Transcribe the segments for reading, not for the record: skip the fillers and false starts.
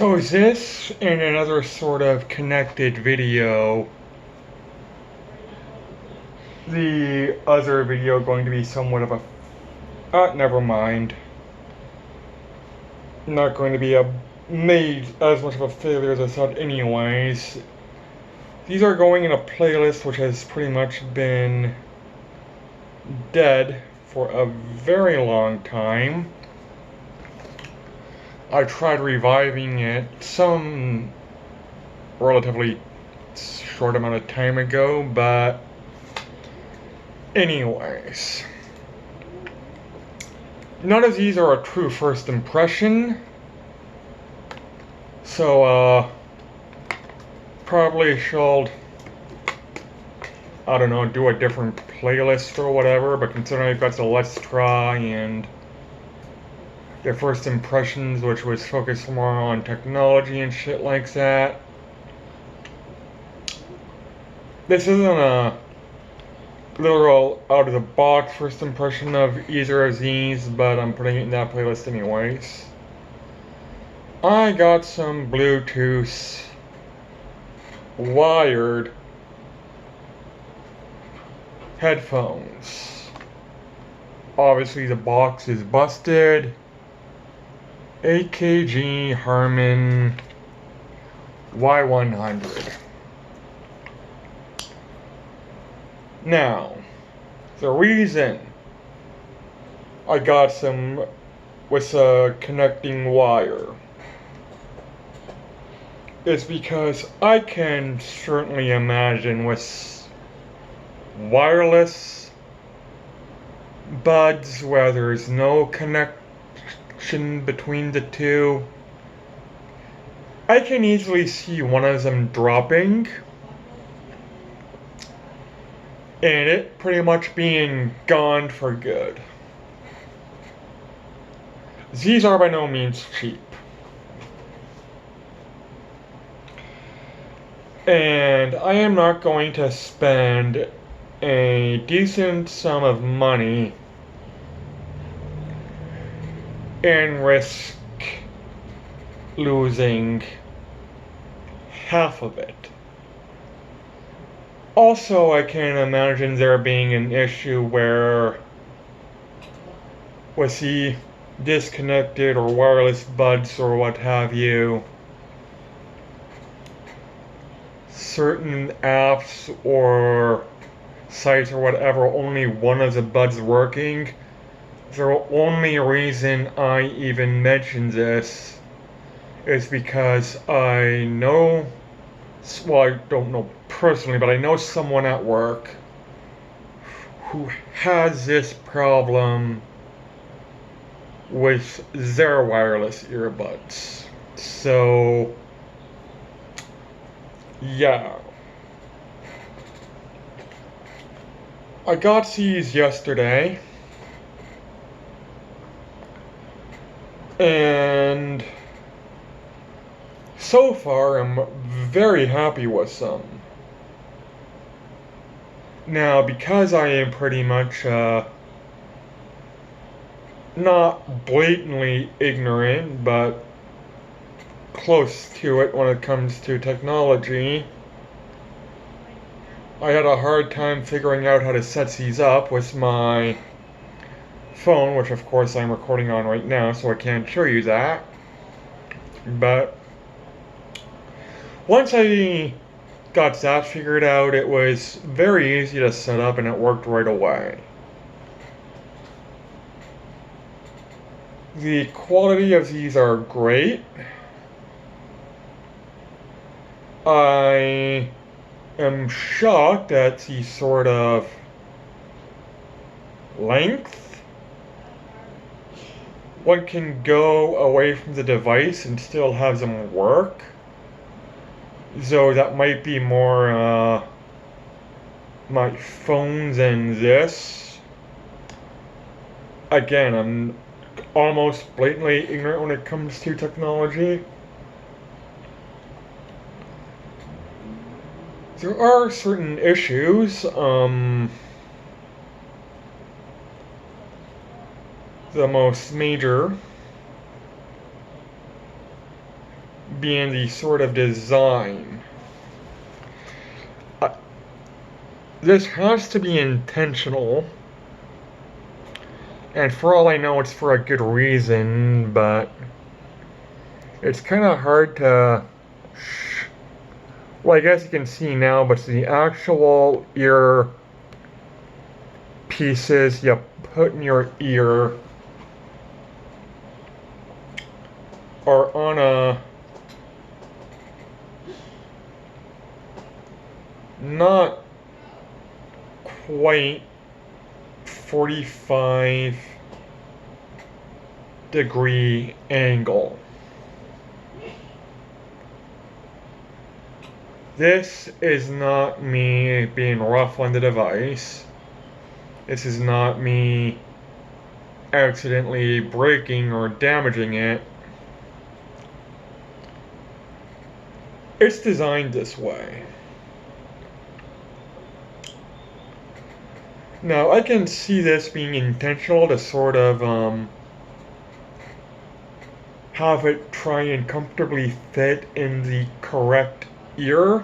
So is this in another sort of connected video, the other video going to be somewhat of a... never mind. Not going to be made as much of a failure as I thought anyways. These are going in a playlist which has pretty much been dead for a very long time. I tried reviving it some relatively short amount of time ago, but anyways. None of these are a true first impression, so probably should, I don't know, do a different playlist or whatever, but considering I've got the Let's Try and their first impressions, which was focused more on technology and shit like that. This isn't a literal out-of-the-box first impression of either of these, but I'm putting it in that playlist anyways. I got some Bluetooth wired headphones. Obviously the box is busted. AKG Harman Y100. Now, the reason I got some with a connecting wire is because I can certainly imagine with wireless buds where there's no connection between the two, I can easily see one of them dropping and it pretty much being gone for good. These are by no means cheap. And I am not going to spend a decent sum of money and risk losing half of it. Also, I can imagine there being an issue where with the disconnected or wireless buds or what have you, certain apps or sites or whatever, only one of the buds working. The only reason I even mention this is because I know, well, I don't know personally, but I know someone at work who has this problem with their wireless earbuds. So, yeah. I got these yesterday. And so far, I'm very happy with them. Now, because I am pretty much not blatantly ignorant, but close to it when it comes to technology, I had a hard time figuring out how to set these up with my phone, which of course I'm recording on right now, so I can't show you that. But once I got that figured out, it was very easy to set up and it worked right away. The quality of these are great. I am shocked at the sort of length one can go away from the device and still have them work. So that might be more my phone than this. Again, I'm almost blatantly ignorant when it comes to technology. There are certain issues. The most major being the sort of design. This has to be intentional, and for all I know, it's for a good reason, but it's kind of hard to. Well, I guess you can see now, but the actual ear pieces you put in your ear are on a not quite 45-degree angle. This is not me being rough on the device. This is not me accidentally breaking or damaging it. It's designed this way. Now, I can see this being intentional to sort of have it try and comfortably fit in the correct ear.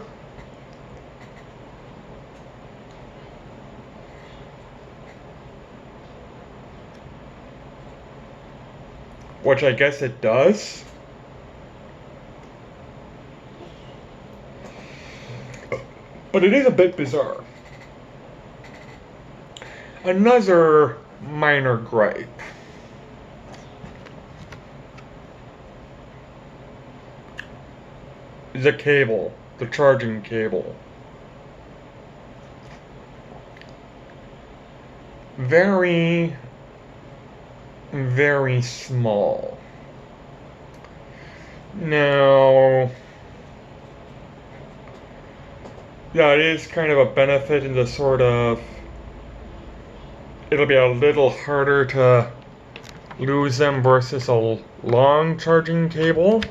Which I guess it does. But it is a bit bizarre. Another minor gripe. The cable, the charging cable. Very, very small. Now, that is kind of a benefit in the sort of, it'll be a little harder to lose them versus a long charging cable.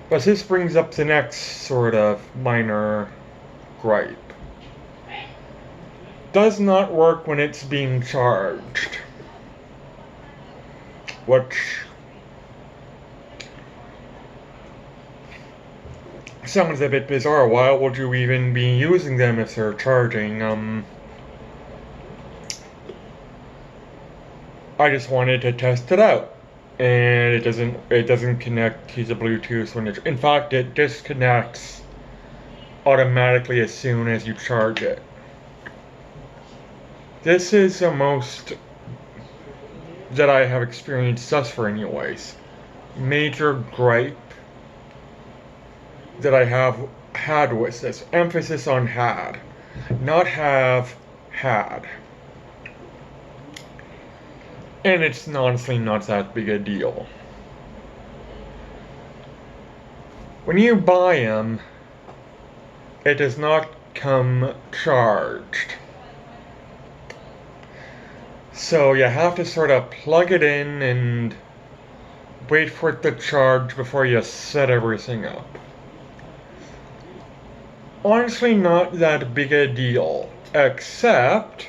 But this brings up the next sort of minor gripe. Does not work when it's being charged. Which sounds a bit bizarre. Why would you even be using them if they're charging? I just wanted to test it out, and it doesn't connect to the Bluetooth when in fact it disconnects automatically as soon as you charge it. This is the most that I have experienced thus far anyways. Major gripe that I have had with this. Emphasis on had. Not have, had. And it's honestly not that big a deal. When you buy them, it does not come charged. So you have to sort of plug it in and wait for it to charge before you set everything up. Honestly, not that big a deal, except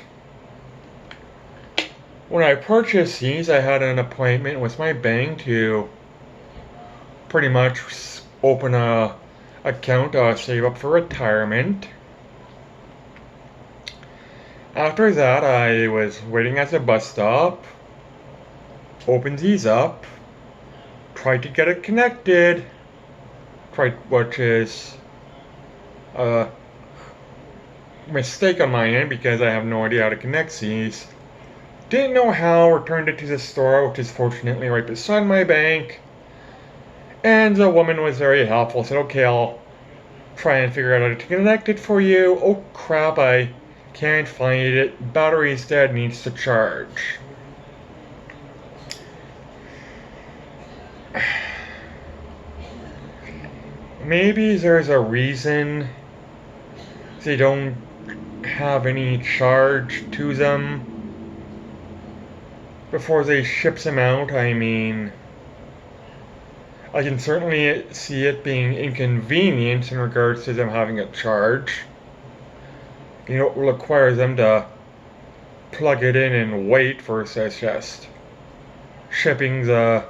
when I purchased these, I had an appointment with my bank to pretty much open a account to save up for retirement. After that, I was waiting at the bus stop, opened these up, tried to get it connected, which is a mistake on my end because I have no idea how to connect these. Didn't know how, returned it to the store, which is fortunately right beside my bank. And the woman was very helpful, said, okay, I'll try and figure out how to connect it for you. Oh crap, I can't find it. Battery's dead, needs to charge. Maybe there's a reason they don't have any charge to them before they ship them out. I mean, I can certainly see it being inconvenient in regards to them having a charge. You know, it will require them to plug it in and wait versus just shipping the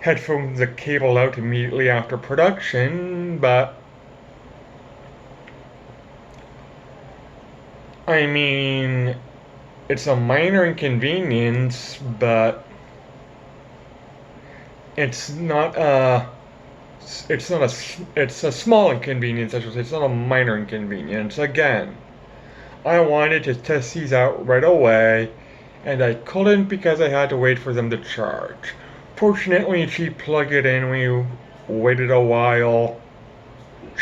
headphones that cable out immediately after production, but I mean, it's a minor inconvenience, but it's not a it's a small inconvenience, I should say. It's not a minor inconvenience. Again, I wanted to test these out right away, and I couldn't because I had to wait for them to charge. Fortunately, she plugged it in. We waited a while.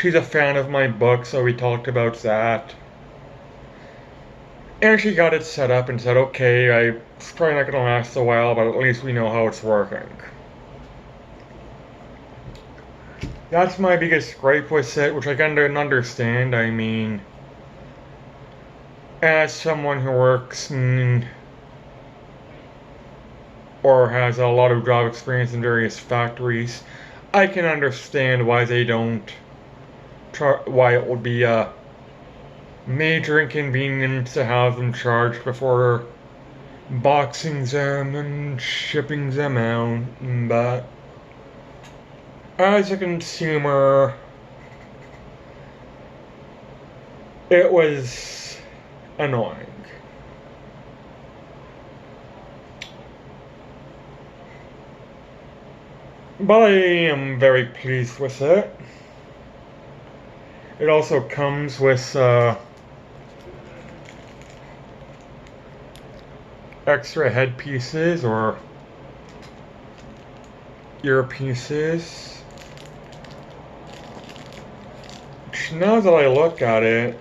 She's a fan of my book, so we talked about that. And she got it set up and said, okay, it's probably not going to last a while, but at least we know how it's working. That's my biggest gripe with it, which I can understand. I mean, as someone who works or has a lot of job experience in various factories, I can understand why they don't, why it would be a major inconvenience to have them charged before boxing them and shipping them out, but as a consumer, it was annoying. But I am very pleased with it. It also comes with extra headpieces or earpieces. Which, now that I look at it,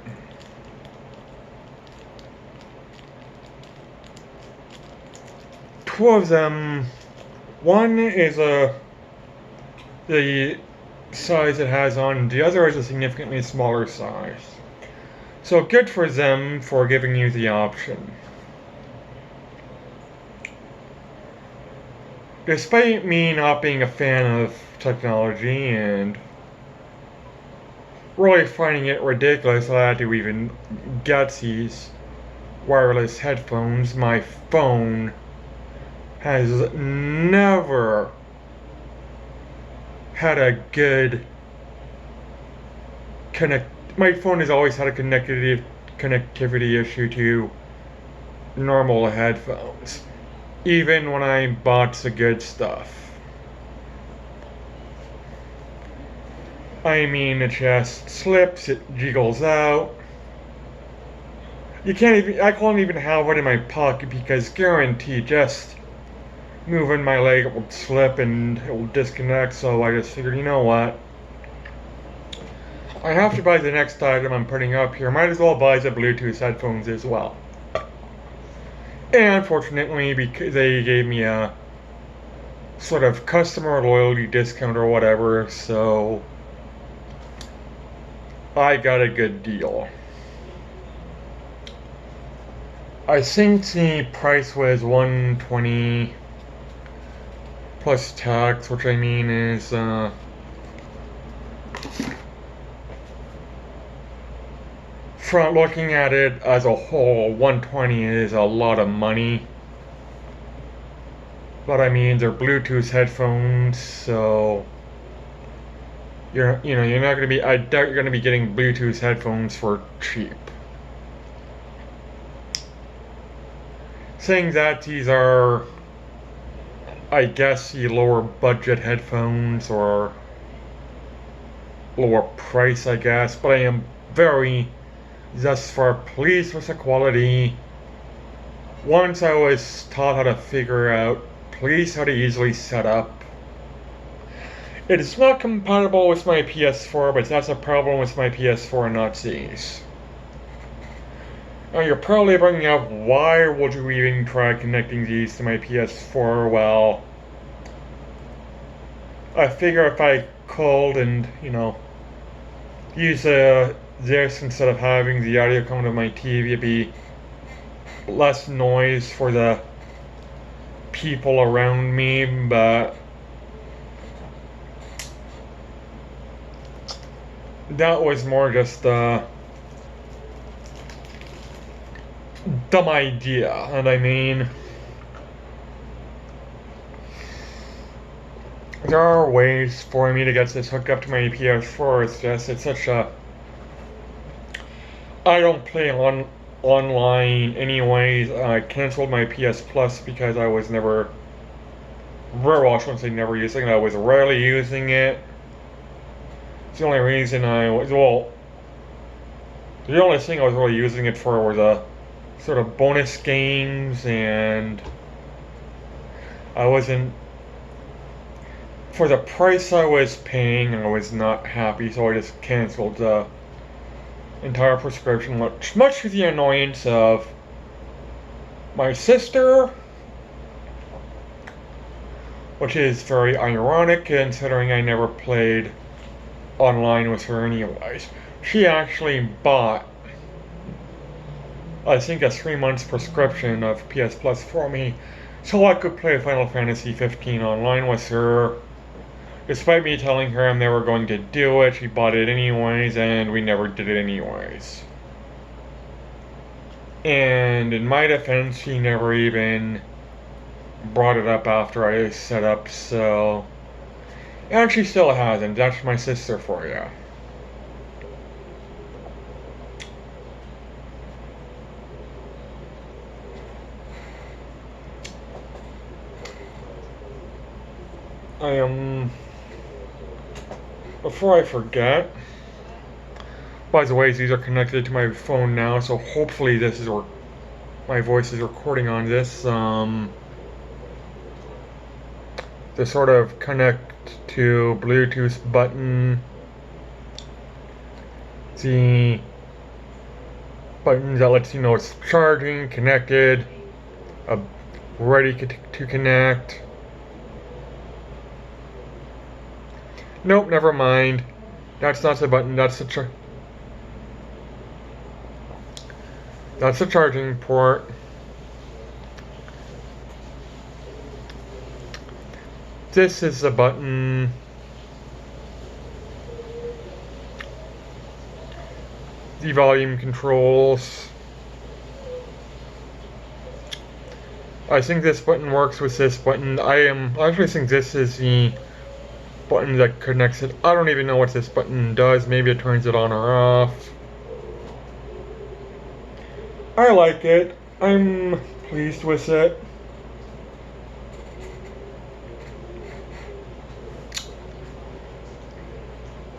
two of them, one is the size it has on, the other is a significantly smaller size. So good for them for giving you the option. Despite me not being a fan of technology and really finding it ridiculous that I had to even get these wireless headphones, my phone has never had a good my phone has always had a connectivity issue to normal headphones, even when I bought the good stuff. I mean, it just slips, it jiggles out. I can't even have it in my pocket because guaranteed just moving my leg, it will slip and it will disconnect, so I just figured, you know what? I have to buy the next item I'm putting up here. Might as well buy the Bluetooth headphones as well. And unfortunately, because they gave me a sort of customer loyalty discount or whatever, so I got a good deal. I think the price was $120 plus tax, which I mean is from looking at it as a whole, $120 is a lot of money. But I mean, they're Bluetooth headphones, so you're not going to be. I doubt you're going to be getting Bluetooth headphones for cheap. Saying that, these are, I guess, the lower budget headphones or lower price, I guess. But I am very, thus far, pleased with the quality. Once I was taught how to figure out, please, how to easily set up. It is not compatible with my PS4, but that's a problem with my PS4 and not these. Now you're probably bringing up, why would you even try connecting these to my PS4? Well, I figure if I could and, use this instead of having the audio coming to my TV, it'd be less noise for the people around me, but that was more just a dumb idea. And I mean, there are ways for me to get this hooked up to my PS4. It's just it's such a I don't play online anyways. I canceled my PS Plus because I was never well, I shouldn't say never using it. I was rarely using it. It's the only reason I was the only thing I was really using it for was a sort of bonus games, and I wasn't for the price I was paying. I was not happy, so I just canceled the entire prescription, much to the annoyance of my sister, which is very ironic considering I never played online with her anyways. She actually bought, I think, a 3 months prescription of PS Plus for me so I could play Final Fantasy 15 online with her. Despite me telling her I'm never going to do it, she bought it anyways, and we never did it anyways. And in my defense, she never even brought it up after I set up, so... And she still hasn't. That's my sister for you. Before I forget, by the way, these are connected to my phone now, so hopefully this is my voice is recording on this. To sort of connect to Bluetooth button, the button that lets you know it's charging, connected, ready to connect. Nope, never mind. That's not the button, that's the charging port. This is the button. The volume controls. I think this button works with this button. I actually think this is the button that connects it. I don't even know what this button does. Maybe it turns it on or off. I like it. I'm pleased with it.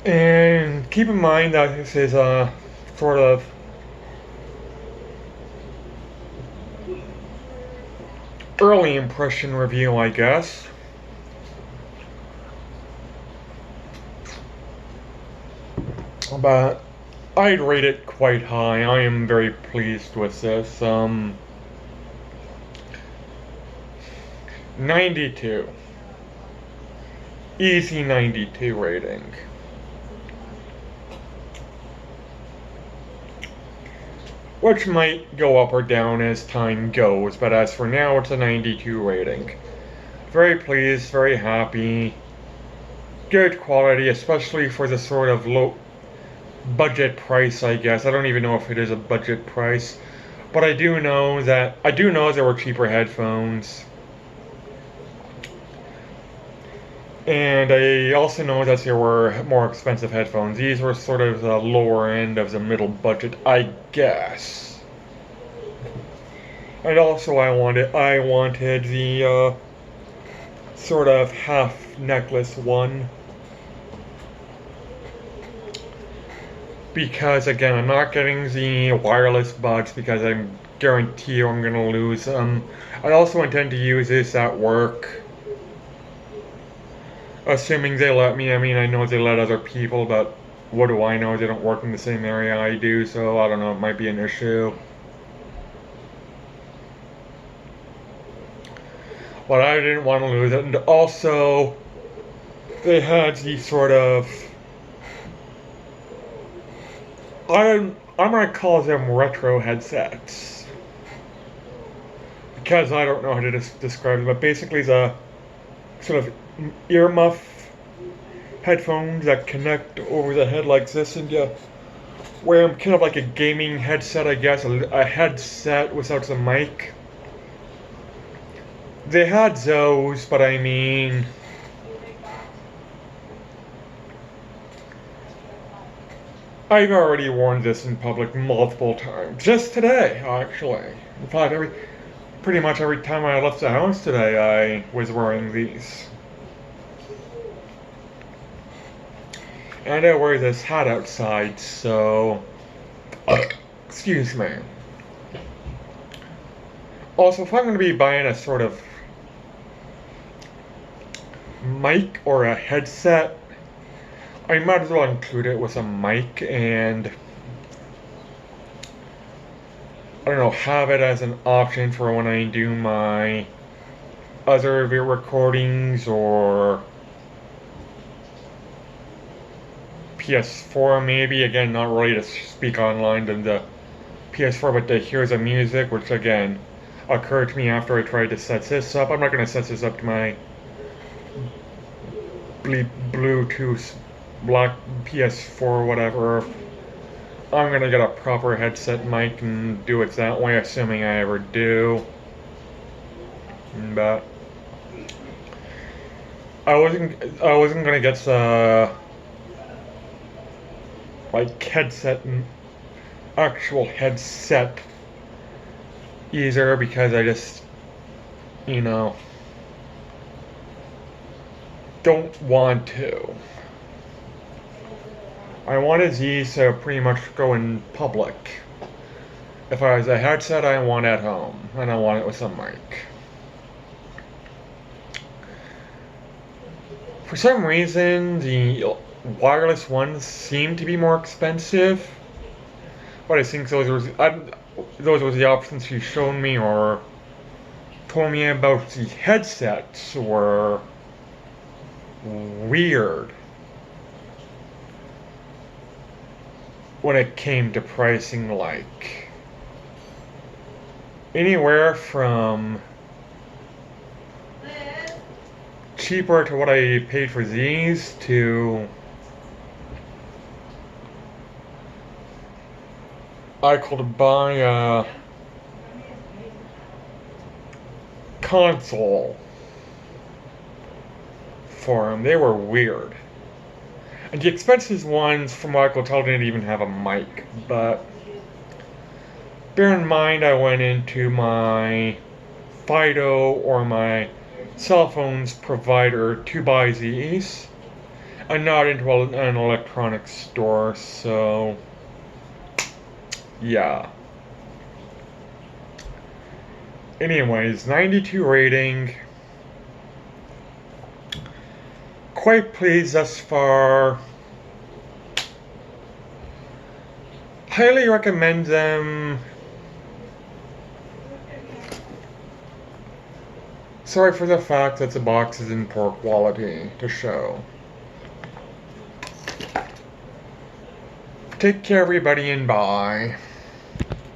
And keep in mind that this is a sort of early impression review, I guess. But I'd rate it quite high. I am very pleased with this. 92. Easy 92 rating. Which might go up or down as time goes, but as for now, it's a 92 rating. Very pleased, very happy. Good quality, especially for the sort of low budget price, I guess. I don't even know if it is a budget price, but I do know there were cheaper headphones. And I also know that there were more expensive headphones. These were sort of the lower end of the middle budget, I guess. And also I wanted the sort of half necklace one. Because again, I'm not getting the wireless buds because I guarantee you I'm gonna lose them. I also intend to use this at work. Assuming they let me. I mean, I know they let other people, but what do I know? They don't work in the same area I do, so I don't know, it might be an issue. But I didn't want to lose it. And also, they had these sort of... I'm gonna call them retro headsets. Because I don't know how to describe them, but basically the sort of earmuff headphones that connect over the head like this, and you wear them kind of like a gaming headset, I guess, a headset without the mic. They had those, but I mean, I've already worn this in public multiple times. Just today, actually. In fact, pretty much every time I left the house today, I was wearing these. And I wear this hat outside, so... excuse me. Also, if I'm going to be buying a sort of mic or a headset, I might as well include it with a mic and, I don't know, have it as an option for when I do my other video recordings or PS4 maybe. Again, not really to speak online than the PS4, but to hear the music, which again occurred to me after I tried to set this up. I'm not going to set this up to my Bluetooth black PS4 whatever. I'm gonna get a proper headset mic and do it that way, assuming I ever do. But I wasn't gonna get the like actual headset either, because I just, you know, don't want to. I wanted these to pretty much go in public. If I was a headset, I want it at home, and I want it with a mic. For some reason, the wireless ones seem to be more expensive, but I think those were the options you showed me or told me about. The headsets were weird when it came to pricing, like anywhere from cheaper to what I paid for these to I could buy a console for them. They were weird. And the expensive ones, from what I could tell, didn't even have a mic. But bear in mind, I went into my Fido or my cell phone's provider to buy these, and not into an electronics store. So, yeah. Anyways, 92 rating. Quite pleased thus far. Highly recommend them. Sorry for the fact that the box is in poor quality to show. Take care, everybody, and bye.